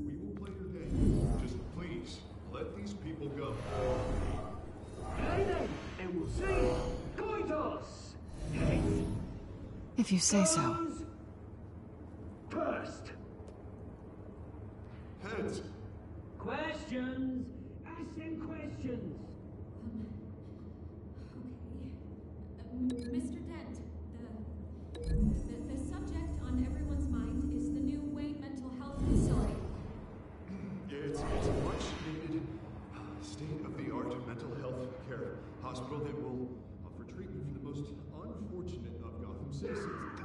We will play your game. Just please, let these people go. Okay then, and we'll see. Coin toss. If you say so. Goes first. Heads. Questions. Ask them questions. Mr. Dent, the subject on everyone's mind is the new Wayne Mental Health Facility. hospital that will offer treatment for the most unfortunate of Gotham citizens.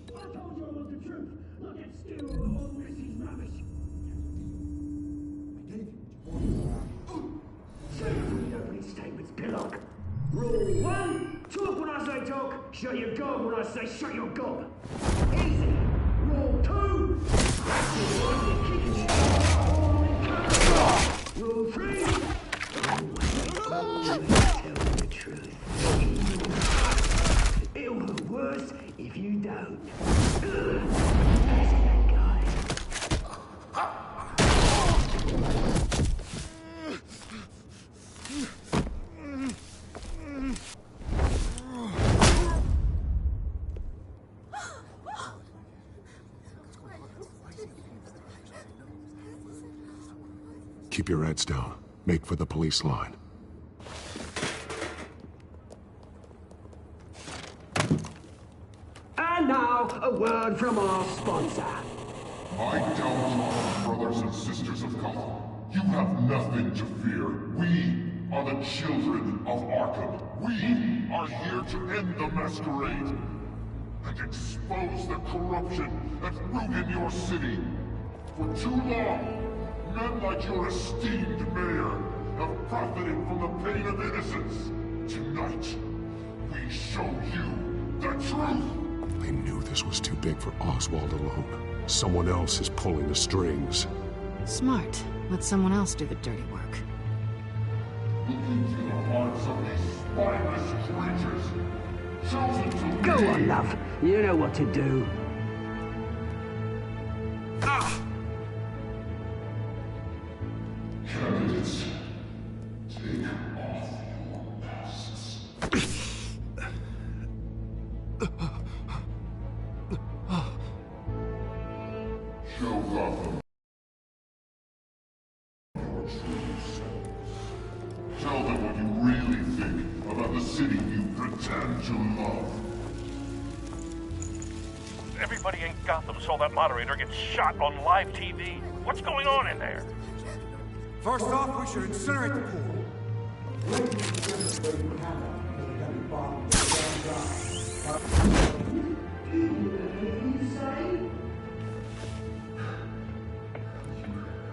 I told you all the truth. Look at Stu, old Missy's rubbish. I gave you what you wanted. Say your opening statements, Pillock. Rule 1, talk when I say talk, shut your gob when I say shut your gob. Easy. Rule 2, Rule 3, always tell the truth. It'll look worse if you don't. That's that guy. Keep your heads down. Make for the police line. And now, a word from our sponsor. My downtrodden brothers and sisters of Gotham, you have nothing to fear. We are the children of Arkham. We are here to end the masquerade and expose the corruption that's rooted in your city. For too long, men like your esteemed mayor have profited from the pain of innocence. Tonight, we show you the truth. I knew this was too big for Oswald alone. Someone else is pulling the strings. Smart. Let someone else do the dirty work. Look into the hearts of these spineless creatures, chosen to Go lead. on, love. You know what to do. Candidates, take off your masks. Show Gotham your true selves. Tell them what you really think about the city you pretend to love. Everybody in Gotham saw that moderator get shot on live TV. What's going on in there? First off, we should incinerate the pool.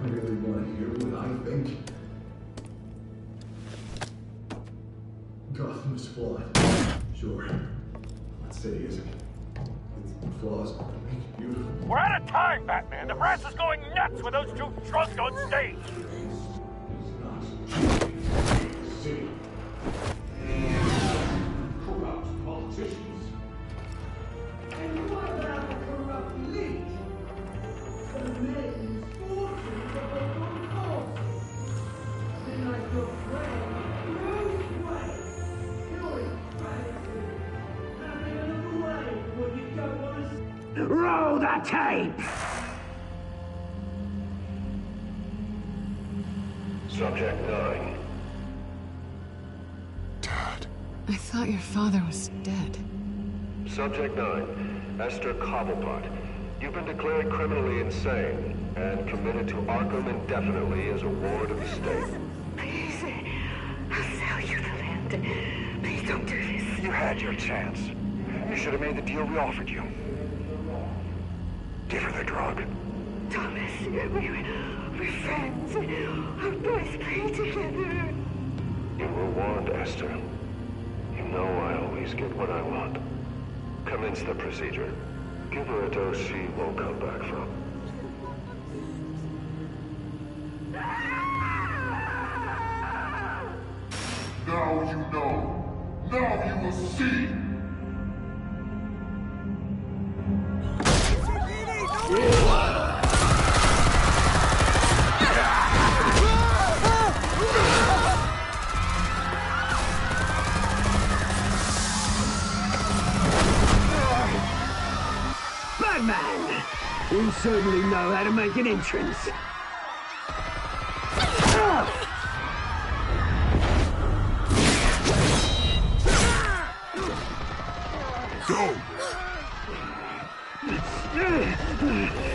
You really want to hear what I think? Gotham's flawed. Sure. That city isn't. Its flaws make it beautiful. We're out of time, Batman. The press is going nuts with those two drunks on stage. City. Corrupt politicians. And what about the corrupt elite? The men's fortunes of the good cause. Then like your friend, Bruce Wayne. You're crazy. Having another way when you don't want to... Roll the tape! Subject 9. I thought your father was dead. Subject 9. Esther Cobblepot. You've been declared criminally insane and committed to Arkham indefinitely as a ward of the state. Please, I'll sell you the land. Please don't do this. You had your chance. You should have made the deal we offered you. Give her the drug. Thomas, we're friends. Our boys play together. You were warned, Esther. You know I always get what I want. Commence the procedure. Give her a dose she won't come back from. Now you know. Now you will see. Batman! You certainly know how to make an entrance. Go!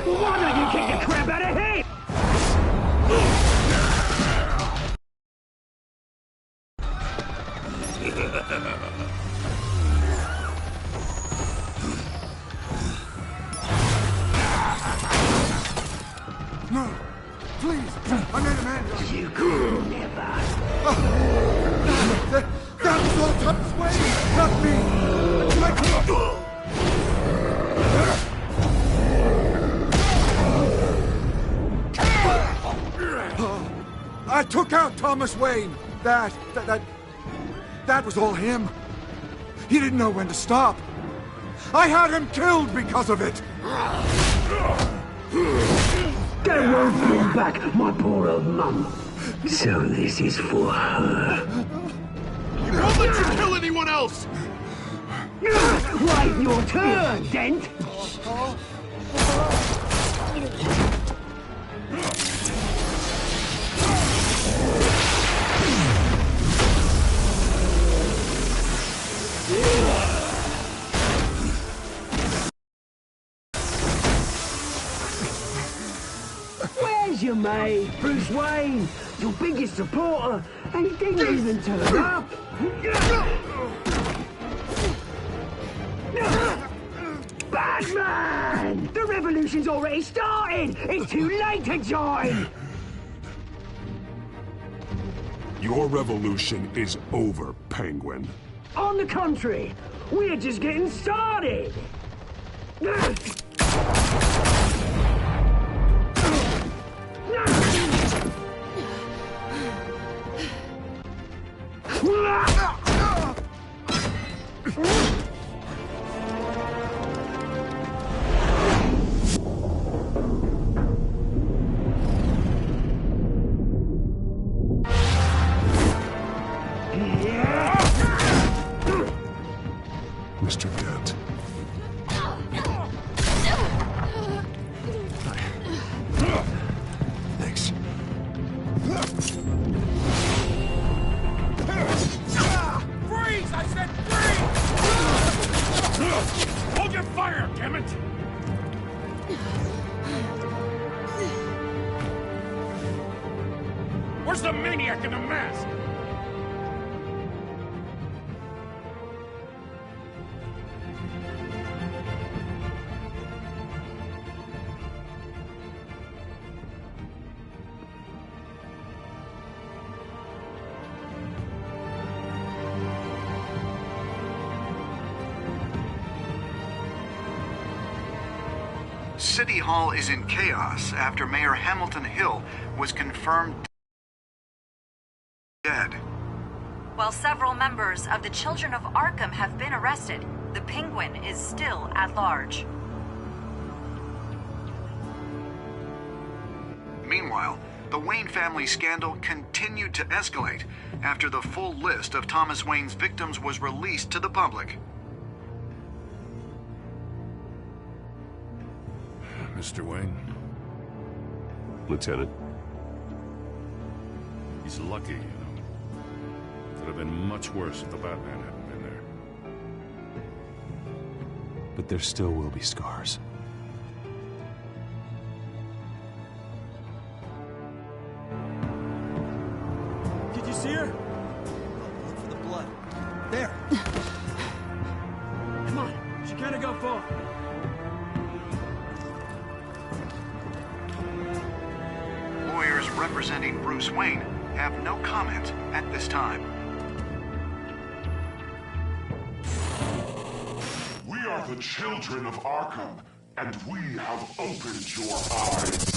Why don't you kick the crap out of him? Thomas Wayne! That was all him. He didn't know when to stop. I had him killed because of it! That won't bring back my poor old mum. So this is for her. He won't let you kill anyone else! Right, your turn, Dent! Where's your mate, Bruce Wayne? Your biggest supporter, and he didn't even turn up. Batman! The revolution's already started! It's too late to join! Your revolution is over, Penguin. On the contrary, we're just getting started! Mr. Dent. Thanks. Freeze! I said freeze! Hold your fire, damn it! Where's the maniac in the mask? City Hall is in chaos after Mayor Hamilton Hill was confirmed dead. While several members of the Children of Arkham have been arrested, the Penguin is still at large. Meanwhile, the Wayne family scandal continued to escalate after the full list of Thomas Wayne's victims was released to the public. Mr. Wayne? Lieutenant? He's lucky, you know. Could have been much worse if the Batman hadn't been there. But there still will be scars. Did you see her? Look for the blood. There. Come on. She can't go far. Lawyers representing Bruce Wayne have no comment at this time. We are the children of Arkham, and we have opened your eyes.